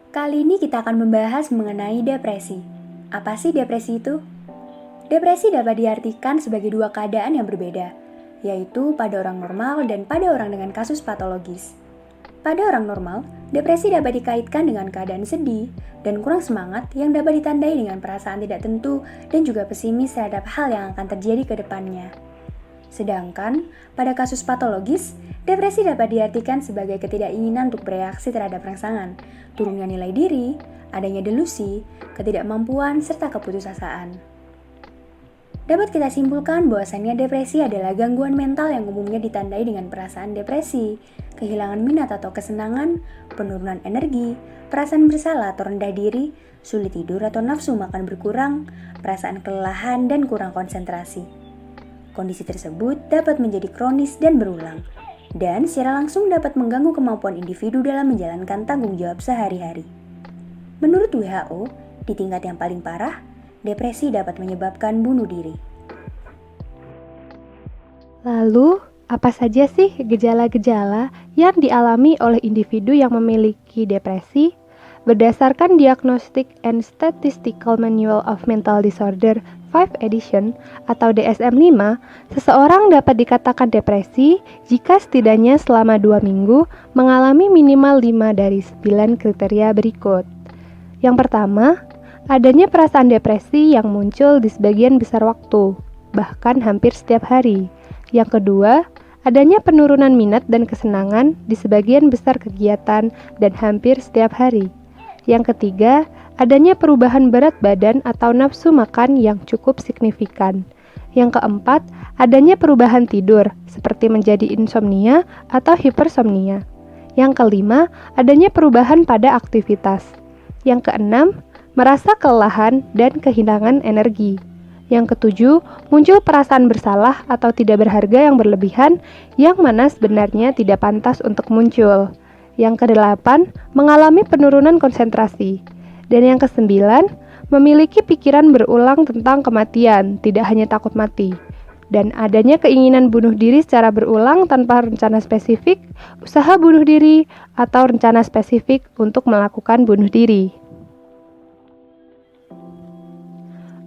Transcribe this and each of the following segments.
Kali ini kita akan membahas mengenai depresi. Apa sih depresi itu? Depresi dapat diartikan sebagai dua keadaan yang berbeda, yaitu pada orang normal dan pada orang dengan kasus patologis. Pada orang normal, depresi dapat dikaitkan dengan keadaan sedih dan kurang semangat yang dapat ditandai dengan perasaan tidak tentu dan juga pesimis terhadap hal yang akan terjadi ke depannya. Sedangkan, pada kasus patologis, depresi dapat diartikan sebagai ketidakinginan untuk bereaksi terhadap rangsangan, turunnya nilai diri, adanya delusi, ketidakmampuan, serta keputusasaan. Dapat kita simpulkan bahwasannya depresi adalah gangguan mental yang umumnya ditandai dengan perasaan depresi, kehilangan minat atau kesenangan, penurunan energi, perasaan bersalah atau rendah diri, sulit tidur atau nafsu makan berkurang, perasaan kelelahan dan kurang konsentrasi. Kondisi tersebut dapat menjadi kronis dan berulang, dan secara langsung dapat mengganggu kemampuan individu dalam menjalankan tanggung jawab sehari-hari. Menurut WHO, di tingkat yang paling parah, depresi dapat menyebabkan bunuh diri. Lalu, apa saja sih gejala-gejala yang dialami oleh individu yang memiliki depresi? Berdasarkan Diagnostic and Statistical Manual of Mental Disorder 5 edition atau DSM-5, seseorang dapat dikatakan depresi jika setidaknya selama 2 minggu mengalami minimal 5 dari 9 kriteria berikut. Yang pertama, adanya perasaan depresi yang muncul di sebagian besar waktu, bahkan hampir setiap hari. Yang kedua, adanya penurunan minat dan kesenangan di sebagian besar kegiatan dan hampir setiap hari. Yang ketiga, adanya perubahan berat badan atau nafsu makan yang cukup signifikan. Yang keempat, adanya perubahan tidur, seperti menjadi insomnia atau hipersomnia. Yang kelima, adanya perubahan pada aktivitas. Yang keenam, merasa kelelahan dan kehilangan energi. Yang ketujuh, muncul perasaan bersalah atau tidak berharga yang berlebihan, yang mana sebenarnya tidak pantas untuk muncul. Yang kedelapan, mengalami penurunan konsentrasi. Dan yang kesembilan, memiliki pikiran berulang tentang kematian, tidak hanya takut mati. Dan adanya keinginan bunuh diri secara berulang tanpa rencana spesifik, usaha bunuh diri, atau rencana spesifik untuk melakukan bunuh diri.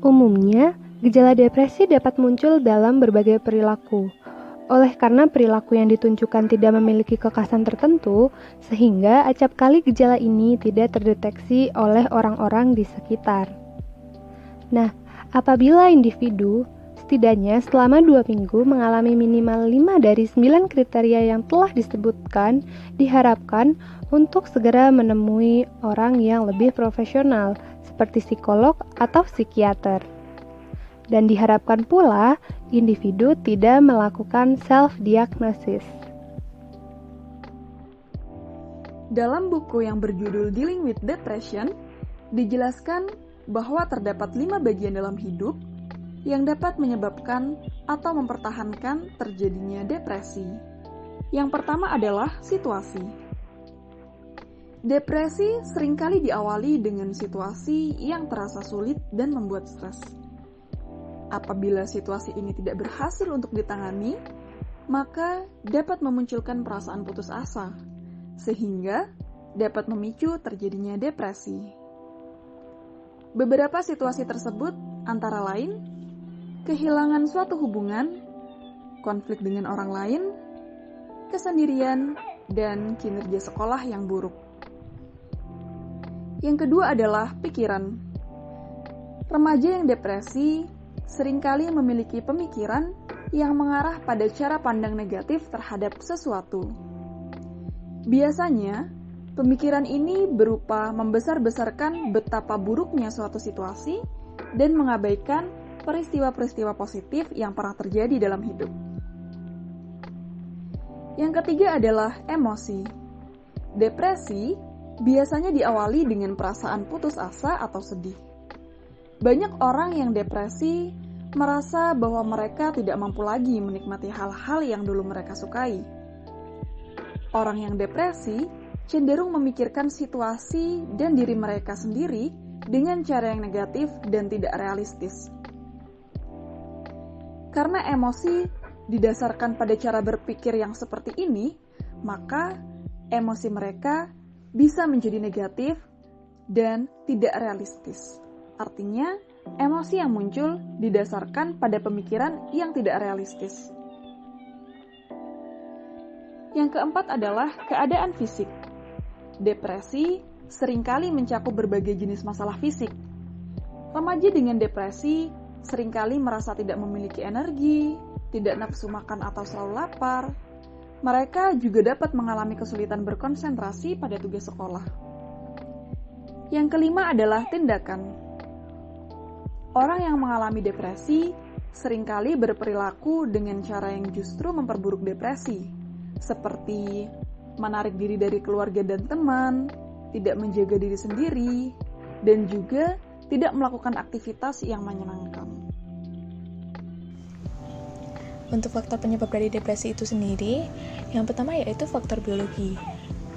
Umumnya, gejala depresi dapat muncul dalam berbagai perilaku. Oleh karena perilaku yang ditunjukkan tidak memiliki kekhasan tertentu, sehingga acap kali gejala ini tidak terdeteksi oleh orang-orang di sekitar. Nah, apabila individu setidaknya selama 2 minggu mengalami minimal 5 dari 9 kriteria yang telah disebutkan, diharapkan untuk segera menemui orang yang lebih profesional, seperti psikolog atau psikiater. Dan diharapkan pula individu tidak melakukan self-diagnosis. Dalam buku yang berjudul Dealing with Depression, dijelaskan bahwa terdapat 5 bagian dalam hidup yang dapat menyebabkan atau mempertahankan terjadinya depresi. Yang pertama adalah situasi. Depresi seringkali diawali dengan situasi yang terasa sulit dan membuat stres. Apabila situasi ini tidak berhasil untuk ditangani, maka dapat memunculkan perasaan putus asa, sehingga dapat memicu terjadinya depresi. Beberapa situasi tersebut antara lain, kehilangan suatu hubungan, konflik dengan orang lain, kesendirian, dan kinerja sekolah yang buruk. Yang kedua adalah pikiran. Remaja yang depresi seringkali memiliki pemikiran yang mengarah pada cara pandang negatif terhadap sesuatu. Biasanya, pemikiran ini berupa membesar-besarkan betapa buruknya suatu situasi dan mengabaikan peristiwa-peristiwa positif yang pernah terjadi dalam hidup. Yang ketiga adalah emosi. Depresi biasanya diawali dengan perasaan putus asa atau sedih. Banyak orang yang depresi merasa bahwa mereka tidak mampu lagi menikmati hal-hal yang dulu mereka sukai. Orang yang depresi cenderung memikirkan situasi dan diri mereka sendiri dengan cara yang negatif dan tidak realistis. Karena emosi didasarkan pada cara berpikir yang seperti ini, maka emosi mereka bisa menjadi negatif dan tidak realistis. Artinya, emosi yang muncul didasarkan pada pemikiran yang tidak realistis. Yang keempat adalah keadaan fisik. Depresi seringkali mencakup berbagai jenis masalah fisik. Remaja dengan depresi seringkali merasa tidak memiliki energi, tidak nafsu makan atau selalu lapar. Mereka juga dapat mengalami kesulitan berkonsentrasi pada tugas sekolah. Yang kelima adalah tindakan. Orang yang mengalami depresi seringkali berperilaku dengan cara yang justru memperburuk depresi, seperti menarik diri dari keluarga dan teman, tidak menjaga diri sendiri, dan juga tidak melakukan aktivitas yang menyenangkan. Untuk faktor penyebab dari depresi itu sendiri, yang pertama yaitu faktor biologi.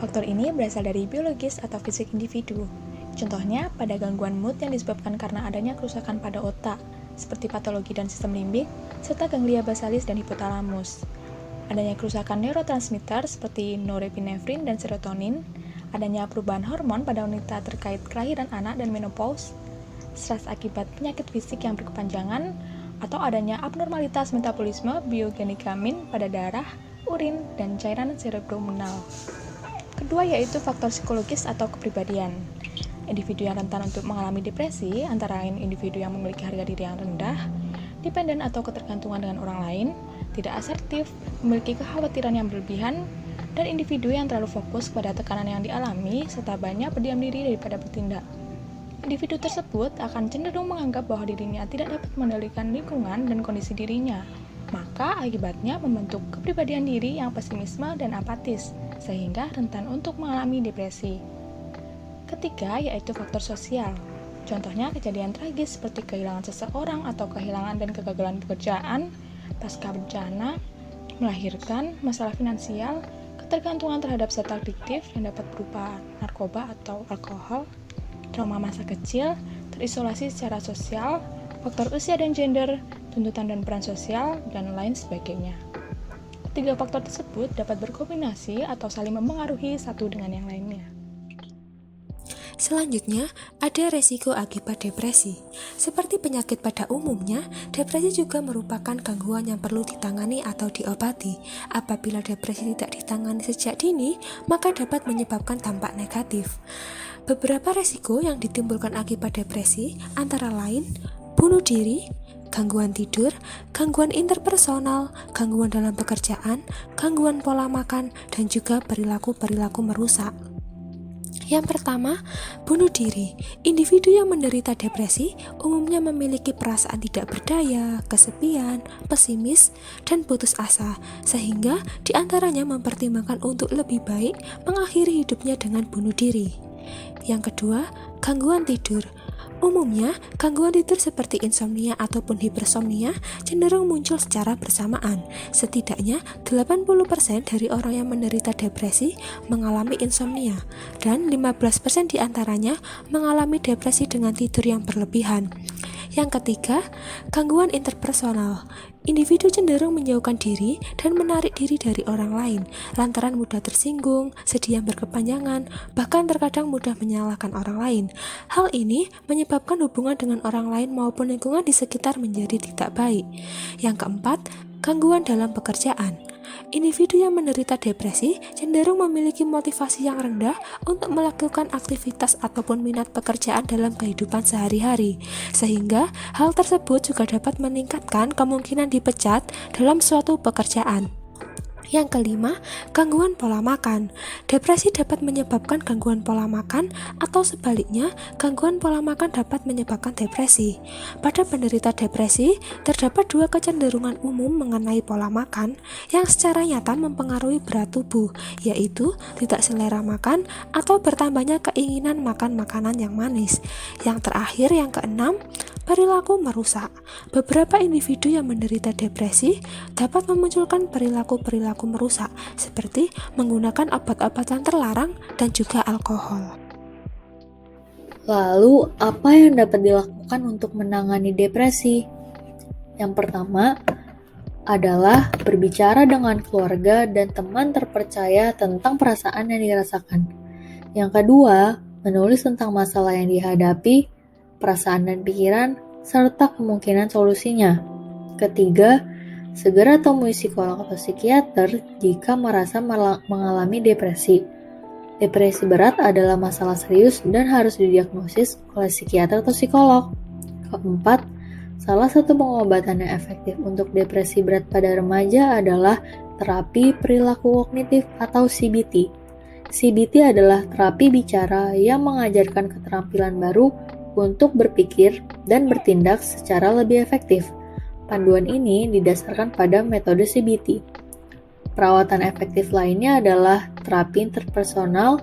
Faktor ini berasal dari biologis atau fisik individu. Contohnya, pada gangguan mood yang disebabkan karena adanya kerusakan pada otak, seperti patologi dan sistem limbik, serta ganglia basalis dan hipotalamus. Adanya kerusakan neurotransmitter seperti norepinefrin dan serotonin, adanya perubahan hormon pada wanita terkait kelahiran anak dan menopause, stres akibat penyakit fisik yang berkepanjangan, atau adanya abnormalitas metabolisme biogenikamin pada darah, urin, dan cairan cerebromenal. Kedua yaitu faktor psikologis atau kepribadian. Individu yang rentan untuk mengalami depresi antara lain individu yang memiliki harga diri yang rendah, dependen atau ketergantungan dengan orang lain, tidak asertif, memiliki kekhawatiran yang berlebihan, dan individu yang terlalu fokus pada tekanan yang dialami serta banyak berdiam diri daripada bertindak. Individu tersebut akan cenderung menganggap bahwa dirinya tidak dapat mengendalikan lingkungan dan kondisi dirinya, maka akibatnya membentuk kepribadian diri yang pesimisme dan apatis, sehingga rentan untuk mengalami depresi. Ketiga yaitu faktor sosial. Contohnya kejadian tragis seperti kehilangan seseorang atau kehilangan dan kegagalan pekerjaan, pasca bencana, melahirkan, masalah finansial, ketergantungan terhadap zat adiktif yang dapat berupa narkoba atau alkohol, trauma masa kecil, terisolasi secara sosial, faktor usia dan gender, tuntutan dan peran sosial, dan lain sebagainya. Ketiga faktor tersebut dapat berkombinasi atau saling mempengaruhi satu dengan yang lainnya. Selanjutnya, ada resiko akibat depresi. Seperti penyakit pada umumnya, depresi juga merupakan gangguan yang perlu ditangani atau diobati. Apabila depresi tidak ditangani sejak dini, maka dapat menyebabkan dampak negatif. Beberapa resiko yang ditimbulkan akibat depresi antara lain bunuh diri, gangguan tidur, gangguan interpersonal, gangguan dalam pekerjaan, gangguan pola makan, dan juga perilaku-perilaku merusak. Yang pertama, bunuh diri. Individu yang menderita depresi umumnya memiliki perasaan tidak berdaya, kesepian, pesimis, dan putus asa, sehingga diantaranya mempertimbangkan untuk lebih baik mengakhiri hidupnya dengan bunuh diri. Yang kedua, gangguan tidur. Umumnya, gangguan tidur seperti insomnia ataupun hipersomnia cenderung muncul secara bersamaan. Setidaknya 80% dari orang yang menderita depresi mengalami insomnia, dan 15% diantaranya mengalami depresi dengan tidur yang berlebihan. Yang ketiga, gangguan interpersonal. Individu cenderung menjauhkan diri dan menarik diri dari orang lain, lantaran mudah tersinggung, sedih yang berkepanjangan, bahkan terkadang mudah menyalahkan orang lain. Hal ini menyebabkan hubungan dengan orang lain maupun lingkungan di sekitar menjadi tidak baik. Yang keempat, gangguan dalam pekerjaan. Individu yang menderita depresi cenderung memiliki motivasi yang rendah untuk melakukan aktivitas ataupun minat pekerjaan dalam kehidupan sehari-hari, sehingga hal tersebut juga dapat meningkatkan kemungkinan dipecat dalam suatu pekerjaan. Yang kelima, gangguan pola makan. Depresi dapat menyebabkan gangguan pola makan atau sebaliknya, gangguan pola makan dapat menyebabkan depresi. Pada penderita depresi, terdapat dua kecenderungan umum mengenai pola makan yang secara nyata mempengaruhi berat tubuh, yaitu tidak selera makan atau bertambahnya keinginan makan makanan yang manis. Yang terakhir, yang keenam, perilaku merusak. Beberapa individu yang menderita depresi dapat memunculkan perilaku-perilaku merusak, seperti menggunakan obat-obatan terlarang dan juga alkohol. Lalu, apa yang dapat dilakukan untuk menangani depresi? Yang pertama adalah berbicara dengan keluarga dan teman terpercaya tentang perasaan yang dirasakan. Yang kedua, menulis tentang masalah yang dihadapi, perasaan dan pikiran, serta kemungkinan solusinya. Ketiga, segera temui psikolog atau psikiater jika merasa mengalami depresi. Depresi berat adalah masalah serius dan harus didiagnosis oleh psikiater atau psikolog. Keempat, salah satu pengobatan yang efektif untuk depresi berat pada remaja adalah terapi perilaku kognitif atau CBT. CBT adalah terapi bicara yang mengajarkan keterampilan baru untuk berpikir dan bertindak secara lebih efektif. Panduan ini didasarkan pada metode CBT. Perawatan efektif lainnya adalah terapi interpersonal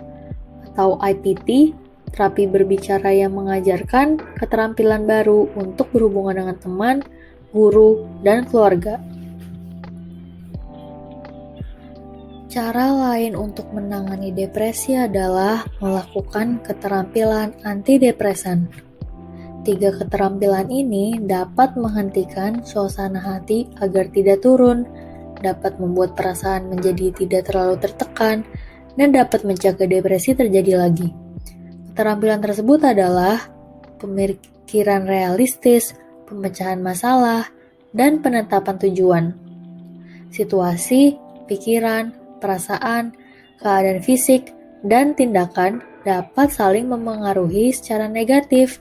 atau IPT, terapi berbicara yang mengajarkan keterampilan baru untuk berhubungan dengan teman, guru, dan keluarga. Cara lain untuk menangani depresi adalah melakukan keterampilan antidepresan. 3 keterampilan ini dapat menghentikan suasana hati agar tidak turun, dapat membuat perasaan menjadi tidak terlalu tertekan, dan dapat mencegah depresi terjadi lagi. Keterampilan tersebut adalah pemikiran realistis, pemecahan masalah, dan penetapan tujuan. Situasi, pikiran, perasaan, keadaan fisik, dan tindakan dapat saling memengaruhi secara negatif.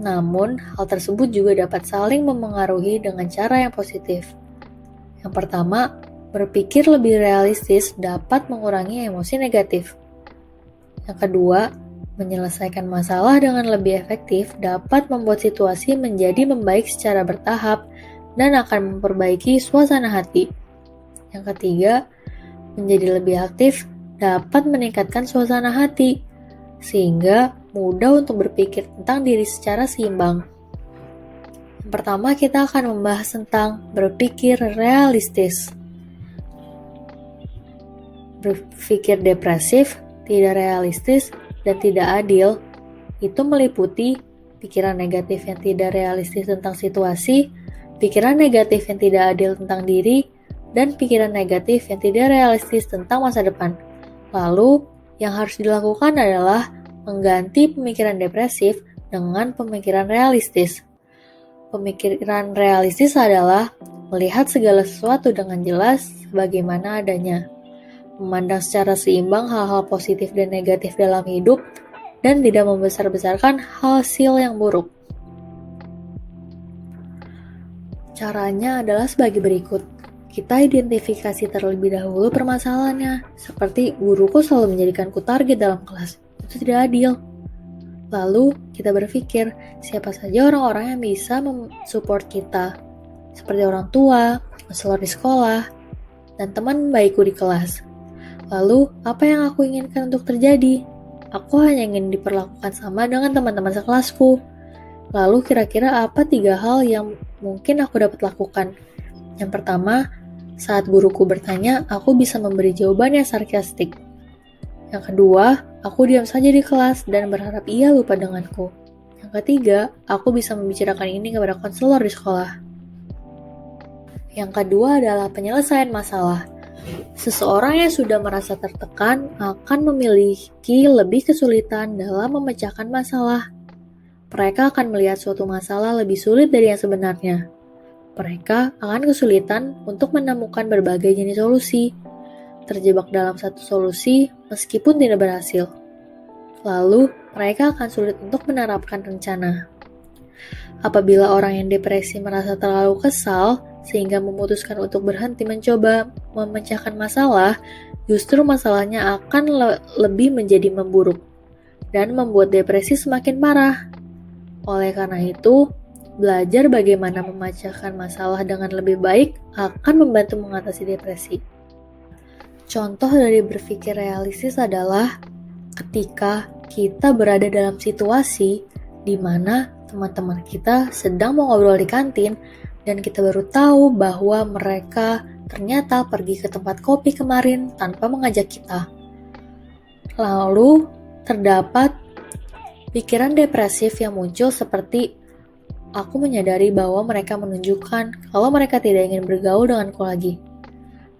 Namun, hal tersebut juga dapat saling memengaruhi dengan cara yang positif. Yang pertama, berpikir lebih realistis dapat mengurangi emosi negatif. Yang kedua, menyelesaikan masalah dengan lebih efektif dapat membuat situasi menjadi membaik secara bertahap dan akan memperbaiki suasana hati. Yang ketiga, menjadi lebih aktif dapat meningkatkan suasana hati, sehingga mudah untuk berpikir tentang diri secara seimbang. Yang pertama, kita akan membahas tentang berpikir realistis. Berpikir depresif, tidak realistis, dan tidak adil itu meliputi pikiran negatif yang tidak realistis tentang situasi, pikiran negatif yang tidak adil tentang diri, dan pikiran negatif yang tidak realistis tentang masa depan. Lalu, yang harus dilakukan adalah mengganti pemikiran depresif dengan pemikiran realistis. Pemikiran realistis adalah melihat segala sesuatu dengan jelas sebagaimana adanya, memandang secara seimbang hal-hal positif dan negatif dalam hidup, dan tidak membesar-besarkan hasil yang buruk. Caranya adalah sebagai berikut. Kita identifikasi terlebih dahulu permasalahannya, seperti guruku selalu menjadikanku target dalam kelas. Itu tidak adil. Lalu, kita berpikir, siapa saja orang-orang yang bisa mensupport kita, seperti orang tua, konselor di sekolah, dan teman baikku di kelas. Lalu, apa yang aku inginkan untuk terjadi? Aku hanya ingin diperlakukan sama dengan teman-teman sekelasku. Lalu, kira-kira apa 3 hal yang mungkin aku dapat lakukan? Yang pertama, saat guruku bertanya, aku bisa memberi jawaban yang sarkastik. Yang kedua, aku diam saja di kelas dan berharap ia lupa denganku. Yang ketiga, aku bisa membicarakan ini kepada konselor di sekolah. Yang kedua adalah penyelesaian masalah. Seseorang yang sudah merasa tertekan akan memiliki lebih kesulitan dalam memecahkan masalah. Mereka akan melihat suatu masalah lebih sulit dari yang sebenarnya. Mereka akan kesulitan untuk menemukan berbagai jenis solusi, terjebak dalam satu solusi meskipun tidak berhasil. Lalu, mereka akan sulit untuk menerapkan rencana. Apabila orang yang depresi merasa terlalu kesal sehingga memutuskan untuk berhenti mencoba memecahkan masalah, justru masalahnya akan lebih menjadi memburuk dan membuat depresi semakin parah. Oleh karena itu, belajar bagaimana memecahkan masalah dengan lebih baik akan membantu mengatasi depresi. Contoh dari berpikir realistis adalah ketika kita berada dalam situasi di mana teman-teman kita sedang mengobrol di kantin dan kita baru tahu bahwa mereka ternyata pergi ke tempat kopi kemarin tanpa mengajak kita. Lalu terdapat pikiran depresif yang muncul seperti aku menyadari bahwa mereka menunjukkan kalau mereka tidak ingin bergaul denganku lagi.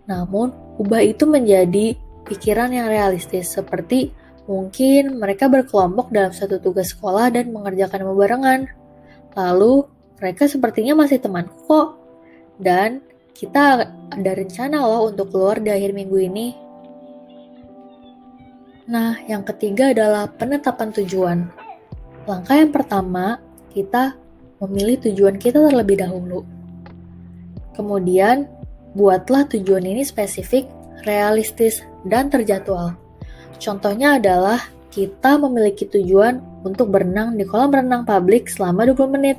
Namun, ubah itu menjadi pikiran yang realistis seperti Mungkin mereka berkelompok dalam suatu tugas sekolah dan mengerjakan bebarengan. Lalu, mereka sepertinya masih temanku kok. Dan kita ada rencana loh untuk keluar di akhir minggu ini. Nah, yang ketiga adalah penetapan tujuan. Langkah yang pertama, kita memilih tujuan kita terlebih dahulu. Kemudian, buatlah tujuan ini spesifik, realistis, dan terjadwal. Contohnya adalah kita memiliki tujuan untuk berenang di kolam renang publik selama 20 menit.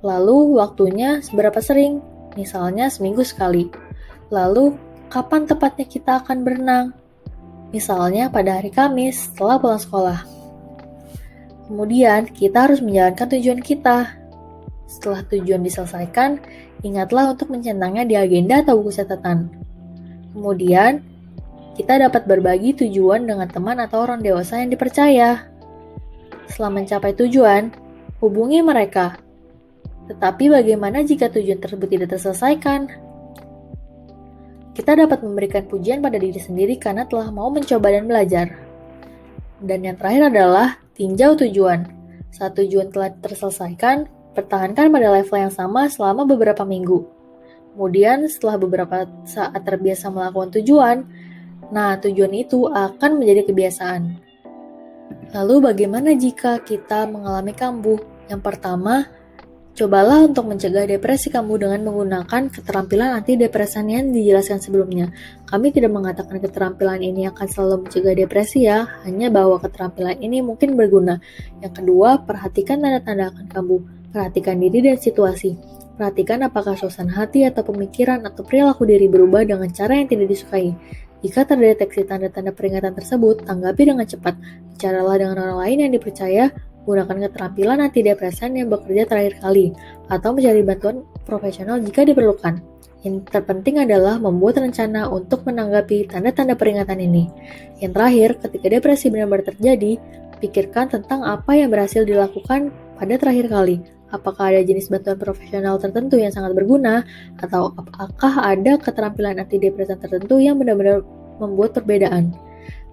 Lalu waktunya seberapa sering? Misalnya seminggu sekali. Lalu kapan tepatnya kita akan berenang? Misalnya pada hari Kamis setelah pulang sekolah. Kemudian kita harus menjalankan tujuan kita. Setelah tujuan diselesaikan, ingatlah untuk mencentangnya di agenda atau buku catatan. Kemudian, kita dapat berbagi tujuan dengan teman atau orang dewasa yang dipercaya. Setelah mencapai tujuan, hubungi mereka. Tetapi bagaimana jika tujuan tersebut tidak terselesaikan? Kita dapat memberikan pujian pada diri sendiri karena telah mau mencoba dan belajar. Dan yang terakhir adalah tinjau tujuan. Saat tujuan telah terselesaikan, pertahankan pada level yang sama selama beberapa minggu. Kemudian setelah beberapa saat terbiasa melakukan tujuan, nah tujuan itu akan menjadi kebiasaan. Lalu bagaimana jika kita mengalami kambuh? Yang pertama, cobalah untuk mencegah depresi kamu dengan menggunakan keterampilan antidepresan yang dijelaskan sebelumnya. Kami tidak mengatakan keterampilan ini akan selalu mencegah depresi ya, hanya bahwa keterampilan ini mungkin berguna. Yang kedua, perhatikan tanda-tanda akan kambuh. Perhatikan diri dan situasi. Perhatikan apakah suasana hati atau pemikiran atau perilaku diri berubah dengan cara yang tidak disukai. Jika terdeteksi tanda-tanda peringatan tersebut, tanggapi dengan cepat. Bicaralah dengan orang lain yang dipercaya, gunakan keterampilan antidepresan yang bekerja terakhir kali, atau mencari bantuan profesional jika diperlukan. Yang terpenting adalah membuat rencana untuk menanggapi tanda-tanda peringatan ini. Yang terakhir, ketika depresi benar-benar terjadi, pikirkan tentang apa yang berhasil dilakukan pada terakhir kali. Apakah ada jenis bantuan profesional tertentu yang sangat berguna, atau apakah ada keterampilan antidepresan tertentu yang benar-benar membuat perbedaan.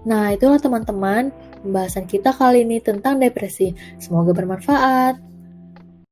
Nah, itulah teman-teman pembahasan kita kali ini tentang depresi. Semoga bermanfaat.